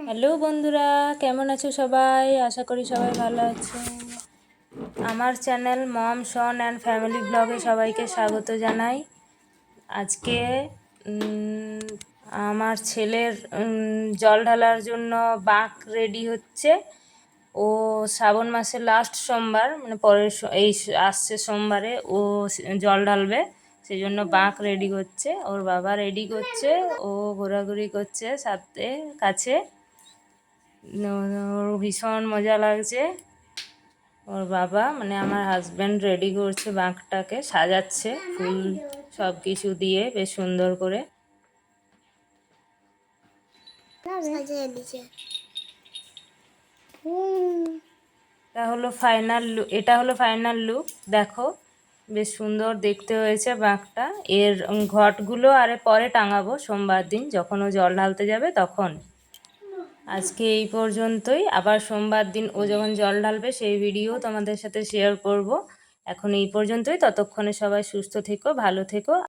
Hello বন্ধুরা, কেমন আছো সবাই? আশা করি সবাই ভালো আছো। আমার channel Mom Shon and family ব্লগে সবাইকে স্বাগত জানাই। আজকে আমার ছেলের জল ঢালার জন্য বাঁক রেডি হচ্ছে। ও শ্রাবণ মাসের লাস্ট সোমবার, মানে পরের এই আসছে সোমবারে ও জল ঢালবে, সেই জন্য বাঁক রেডি করছে। ওর বাবা রেডি করছে, ও ঘোরাঘুরি করছে সাথে কাছে। ওর ভীষণ মজা লাগছে। ওর বাবা মানে আমার হাজব্যান্ড রেডি করছে, বাঁকটাকে সাজাচ্ছে ফুল সব কিছু দিয়ে বেশ সুন্দর করে। এটা হলো ফাইনাল লুক। দেখো বেশ সুন্দর দেখতে হয়েছে বাঁকটা। এর ঘটগুলো আরে পরে টাঙাবো সোমবার দিন, যখন ও জল ঢালতে যাবে তখন। আজকে এই পর্যন্তই। আবার সোমবার দিন ও যখন জল ঢালবে সেই ভিডিও তোমাদের সাথে শেয়ার করব। এখন এই পর্যন্তই। ততক্ষণে সবাই সুস্থ থেকো, ভালো থেকো।